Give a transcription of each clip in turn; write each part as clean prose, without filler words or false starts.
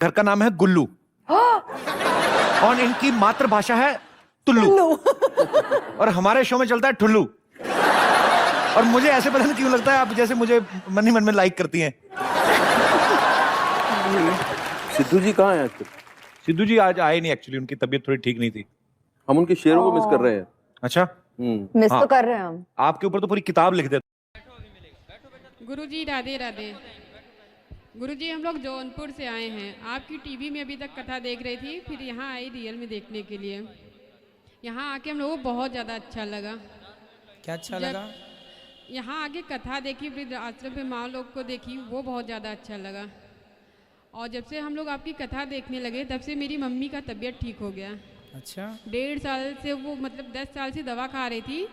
घर का नाम है गुल्लू और इनकी मातृभाषा है टुल्लू और हमारे शो में चलता है ठुल्लू। और मुझे ऐसे पता नहीं क्यों लगता है आप जैसे मुझे मन ही मन में लाइक करती हैं। सिद्धू जी कहाँ हैं आजकल? सिद्धू जी आज आए नहीं, एक्चुअली उनकी तबीयत थोड़ी ठीक नहीं थी। हम उनके शेरों को मिस कर रहे हैं। अच्छा, मिस तो कर रहे हैं हम। आपके ऊपर तो पूरी किताब लिख देते। गुरुजी राधे राधे। गुरुजी हम लोग जौनपुर से आए हैं। आपकी टीवी में अभी तक कथा देख रही थी, फिर यहाँ आई रियल में देखने के लिए। यहाँ आके हम लोगों को बहुत ज़्यादा अच्छा लगा। क्या अच्छा लगा? यहाँ आके कथा देखी, वृद्ध आश्रम पे माँ लोग को देखी, वो बहुत ज़्यादा अच्छा लगा। और जब से हम लोग आपकी कथा देखने लगे तब से मेरी मम्मी का तबीयत ठीक हो गया। अच्छा। 1.5 साल से वो मतलब 10 साल से दवा खा रही थी,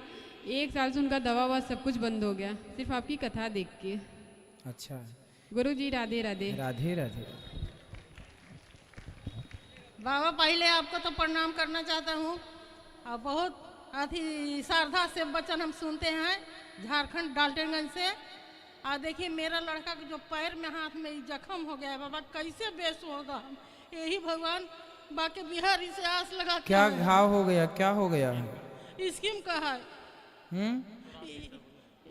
1 साल से उनका दवा ववा सब कुछ बंद हो गया सिर्फ आपकी कथा देख के। अच्छा। गुरु जी राधे राधे। राधे राधे। बाबा पहले आपको तो प्रणाम करना चाहता हूँ। और बहुत अति श्रद्धा से वचन हम सुनते हैं झारखंड डाल्टनगंज से। और देखिए मेरा लड़का के जो पैर में हाथ में जख्म हो गया है बाबा, कैसे बेस होगा? यही भगवान बाकी बिहारी से आस लगा। क्या घाव हो गया? क्या हो गया? स्कीम का है।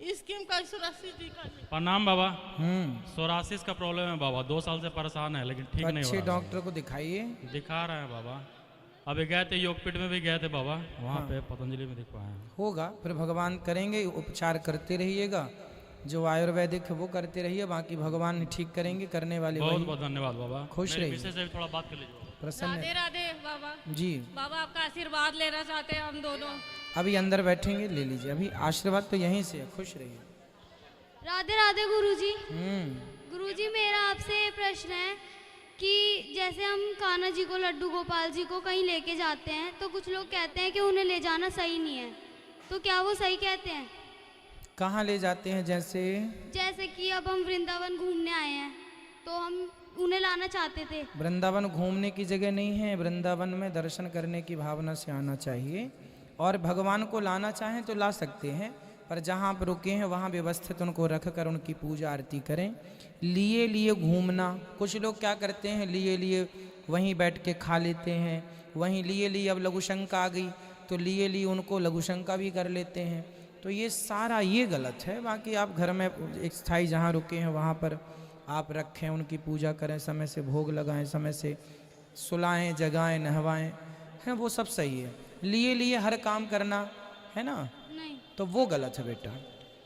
स्कीम का सोरासिस का। प्रणाम बाबा। सोरासिस का प्रॉब्लम है बाबा, 2 साल से परेशान है लेकिन ठीक नहीं हो अच्छे रहा। डॉक्टर को दिखाइए। दिखा रहे हैं बाबा, अभी गए थे योगपीठ में भी गए थे बाबा, वहाँ पे पतंजलि में दिखवाए हैं। होगा, फिर भगवान करेंगे, उपचार करते रहिएगा। जो आयुर्वेदिक है वो करते रहिए, बाकी भगवान ठीक करेंगे, करने वाले बहुत वही। बहुत धन्यवाद बाबा। खुश रहिए। विषय से भी थोड़ा बात कर लीजिए। प्रसन्न राधे है। राधे बाबा। जी बाबा आपका आशीर्वाद लेना चाहते हैं हम दोनों। अभी अंदर बैठेंगे, ले लीजिए। अभी आशीर्वाद तो यहीं से है। खुश रहिए। राधे राधे गुरुजी। गुरुजी मेरा आपसे प्रश्न है कि जैसे हम कान्हा जी को, लड्डू गोपाल जी को कहीं लेके जाते हैं तो कुछ लोग कहते हैं कि उन्हें ले जाना सही नहीं है, तो क्या वो सही कहते हैं? कहाँ ले जाते हैं? जैसे कि अब हम वृंदावन घूमने आए हैं तो हम उन्हें लाना चाहते थे। वृंदावन घूमने की जगह नहीं है, वृंदावन में दर्शन करने की भावना से आना चाहिए। और भगवान को लाना चाहें तो ला सकते हैं, पर जहाँ आप रुके हैं वहाँ व्यवस्थित उनको रख कर उनकी पूजा आरती करें। लिए लिए घूमना, कुछ लोग क्या करते हैं, लिए लिए वहीं बैठ के खा लेते हैं, वहीं लिए लिए अब लघु शंका आ गई तो लिए लिए उनको लघु शंका भी कर लेते हैं। तो ये सारा ये गलत है। बाकी आप घर में एक स्थायी जहाँ रुके हैं वहाँ पर आप रखें, उनकी पूजा करें, समय से भोग लगाएं, समय से सुलाएं, जगाएं, नहवाएं, है वो सब सही है। लिए लिए हर काम करना है ना, नहीं तो वो गलत है बेटा।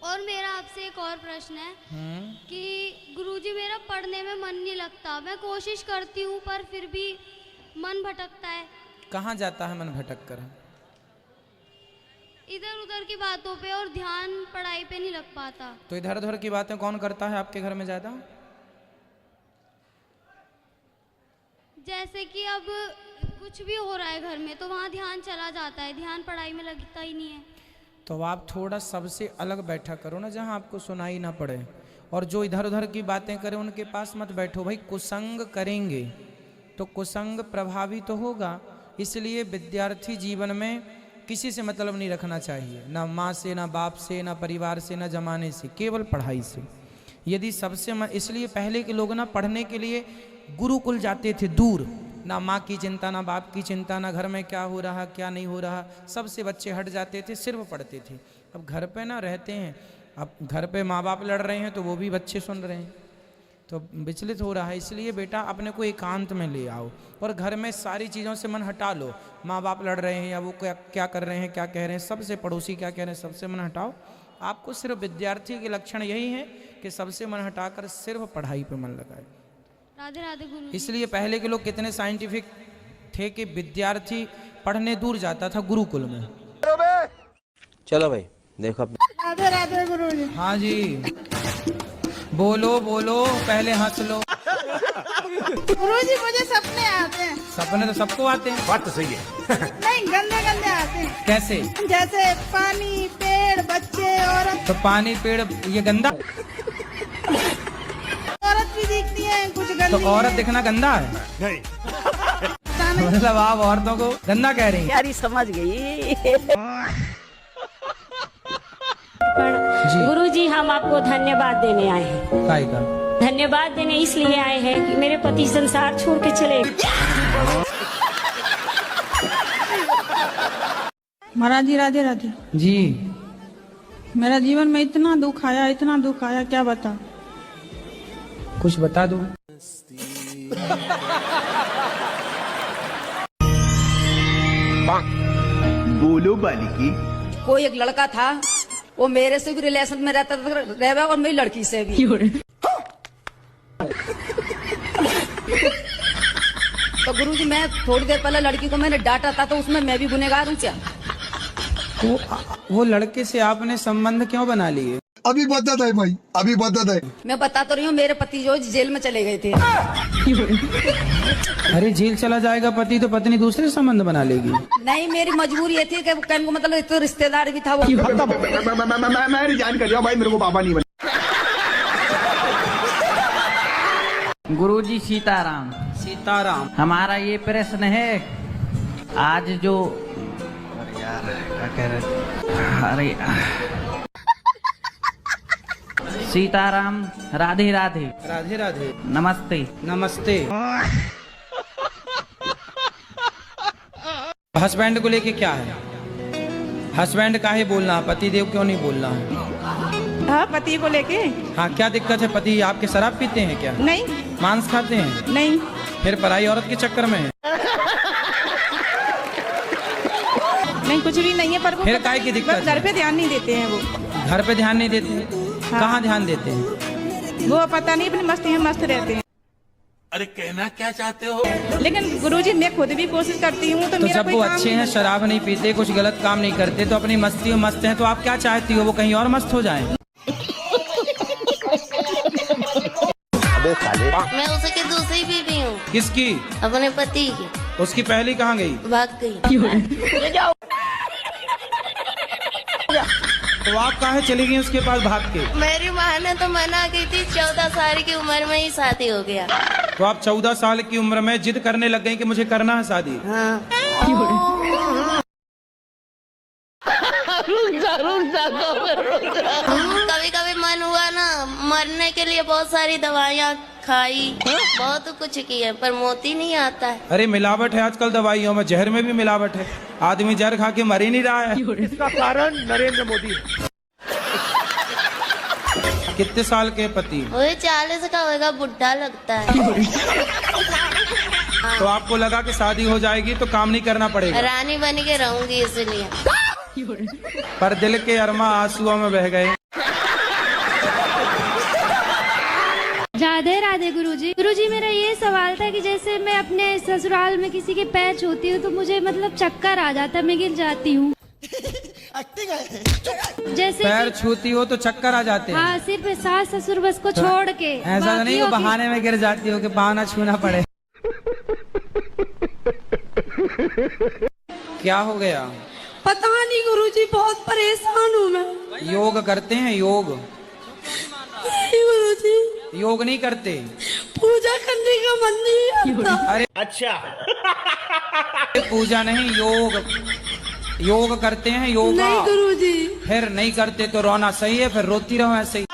और मेरा आपसे एक और प्रश्न है कि गुरुजी मेरा पढ़ने में मन नहीं लगता, मैं कोशिश करती हूँ पर फिर भी मन भटकता है। कहाँ जाता है मन भटक कर? इधर उधर की बातों पे, और ध्यान पढ़ाई पे नहीं लग पाता। तो इधर उधर की बातें कौन करता है आपके घर में ज्यादा? जैसे कि अब कुछ भी हो रहा है घर में तो वहाँ ध्यान चला जाता है, ध्यान पढ़ाई में लगता ही नहीं है। तो आप थोड़ा सबसे अलग बैठा करो ना, जहाँ आपको सुनाई ना पड़े। और जो इधर उधर की बातें करें उनके पास मत बैठो। भाई कुसंग करेंगे तो कुसंग प्रभावी तो होगा। इसलिए विद्यार्थी जीवन में किसी से मतलब नहीं रखना चाहिए, ना माँ से, ना बाप से, ना परिवार से, ना जमाने से, केवल पढ़ाई से। यदि सबसे इसलिए पहले के लोग ना पढ़ने के लिए गुरुकुल जाते थे दूर, ना माँ की चिंता, ना बाप की चिंता, ना घर में क्या हो रहा क्या नहीं हो रहा, सबसे बच्चे हट जाते थे, सिर्फ पढ़ते थे। अब घर पे ना रहते हैं, अब घर पे माँ बाप लड़ रहे हैं तो वो भी बच्चे सुन रहे हैं, तो विचलित हो रहा है। इसलिए बेटा अपने को एकांत में ले आओ और घर में सारी चीज़ों से मन हटा लो। माँ बाप लड़ रहे हैं या वो क्या कर रहे हैं, क्या कह रहे हैं, सबसे पड़ोसी क्या कह रहे हैं, सबसे मन हटाओ। आपको सिर्फ विद्यार्थी के लक्षण यही है कि सबसे मन हटाकर सिर्फ पढ़ाई पर मन लगाए। राधे राधे गुरु। इसलिए पहले के लोग कितने साइंटिफिक थे कि विद्यार्थी पढ़ने दूर जाता था गुरुकुल में। चलो भाई देखो। राधे राधे गुरु जी। हाँ जी, बोलो बोलो, पहले हंस लो। गुरुजी मुझे सपने आते हैं। सपने तो सबको आते हैं। बात तो सही है। नहीं, गंदे गंदे आते हैं। कैसे? जैसे पानी, पेड़, बच्चे, औरत। तो पानी, पेड़, ये गंदा? औरत भी दिखती है कुछ गंदी। तो औरत दिखना गंदा है? नहीं। मतलब आप औरतों को गंदा कह रही हैं? यारी समझ गई। जी। गुरुजी हम आपको धन्यवाद देने आए हैं। काय का? धन्यवाद देने इसलिए आए हैं कि मेरे पति संसार छोड़ के चले। महाराज जी राधे राधे। जी मेरा जीवन में इतना दुख आया क्या बता। कुछ बता दो। बोलो बालिकी। कोई एक लड़का था, वो मेरे से भी रिलेशन में रहता था और मेरी लड़की से भी। तो गुरुजी मैं थोड़ी देर पहले लड़की को मैंने डांटा था, तो उसमें मैं भी गुनहगार हूँ क्या? वो लड़के से आपने संबंध क्यों बना लिए? अभी बताता है भाई, अभी बताता है। मैं बता तो रही हूँ, मेरे पति जो जेल में चले गए थे। अरे जेल चला जाएगा पति तो पत्नी दूसरे से संबंध बना लेगी। नहीं, मेरी मजबूरी ये थी कि कहने को मतलब तो रिश्तेदार भी था वो। मैं रिजाइन कर दिया भाई, मेरे को पापा नहीं बना। गुरुजी सीताराम। सीताराम। हमारा ये प्रश्न है, आज जो अरे यार क्या कह रहे थे? अरे सीताराम, राधे राधे। राधे राधे। नमस्ते। नमस्ते। हस्बैंड को लेके क्या है? हस्बैंड काहे बोलना है, पति देव क्यों नहीं बोलना है? हाँ, पति को लेके। हाँ, क्या दिक्कत है? पति आपके शराब पीते हैं क्या? नहीं। मांस खाते हैं? नहीं। फिर पराई औरत के चक्कर में है? नहीं, कुछ भी नहीं है, पर वो फिर काहे की दिक्कत है? घर पे ध्यान नहीं देते हैं वो। घर पे ध्यान नहीं देते हैं? हाँ। कहाँ ध्यान देते हैं? वो पता नहीं, अपनी मस्ती में मस्त रहते हैं। अरे कहना क्या चाहते हो? लेकिन गुरुजी मैं खुद भी कोशिश करती हूँ, तो मेरा जब कोई वो काम अच्छे हैं, शराब नहीं पीते, कुछ गलत काम नहीं करते, तो अपनी मस्ती में मस्त हैं, तो आप क्या चाहती हो वो कहीं और मस्त हो जाएं? मैं उसकी दूसरी बीवी हूँ, किसकी? अपने पति की। उसकी पहली कहाँ गई? भाग गई। तो आप काहे चली गई उसके पास भाग के? मेरी माँ ने तो मना की थी, 14 साल की उम्र में ही शादी हो गया। तो आप 14 साल की उम्र में जिद करने लग गई कि मुझे करना है शादी? हाँ। कभी कभी मन हुआ ना मरने के लिए, बहुत सारी दवाइयाँ खाई, बहुत कुछ किया, पर मोती नहीं आता है। अरे मिलावट है आजकल दवाइयों में, जहर में भी मिलावट है। आदमी जहर खा के मर ही नहीं रहा है। इसका कारण नरेंद्र मोदी। कितने साल के पति? वही 40 का होगा, बुढ़ा लगता है। तो आपको लगा कि शादी हो जाएगी तो काम नहीं करना पड़ेगा? रानी बन के रहूंगी इसलिए। पर दिल के अरमा आंसुओं में बह गए। राधे राधे गुरुजी। गुरुजी मेरा ये सवाल था कि जैसे मैं अपने ससुराल में किसी के पैर छूती हूँ तो मुझे मतलब चक्कर आ जाता है, मैं गिर जाती हूँ। जैसे पैर छूती हो तो चक्कर आ जाते हैं? हाँ, सिर्फ सास ससुर बस को छोड़ के। ऐसा तो नहीं हो बहाने में गिर जाती हो कि बहाना छूना पड़े? क्या हो गया? पता नहीं गुरुजी, बहुत परेशान हूँ मैं। योग करते हैं? योग गुरुजी योग नहीं करते? पूजा करने का मन नहीं आता। अरे अच्छा। पूजा नहीं, योग करते हैं। योगा नहीं गुरुजी। फिर नहीं करते तो रोना सही है, फिर रोती रहो ऐसे ही।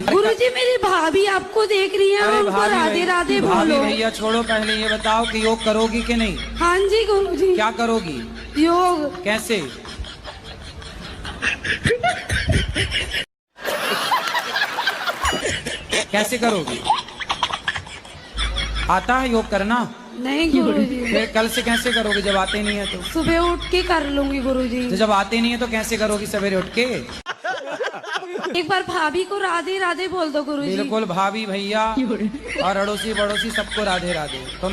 गुरुजी मेरी भाभी आपको देख रही है, अरे उनको राधे राधे भाभी बोलो। भैया छोड़ो, पहले ये बताओ कि योग करोगी कि नहीं? हाँ जी गुरुजी। क्या करोगी? योग। कैसे? कैसे करोगी? आता है योग करना? नहीं गुरुजी। फिर कल से कैसे करोगे जब आते नहीं है तो? सुबह उठ के कर लूंगी गुरुजी। तो जब आते नहीं है तो कैसे करोगी सवेरे उठ के? एक बार भाभी को राधे राधे बोल दो गुरुजी। बिल्कुल, भाभी भैया और अड़ोसी पड़ोसी सबको राधे राधे। तो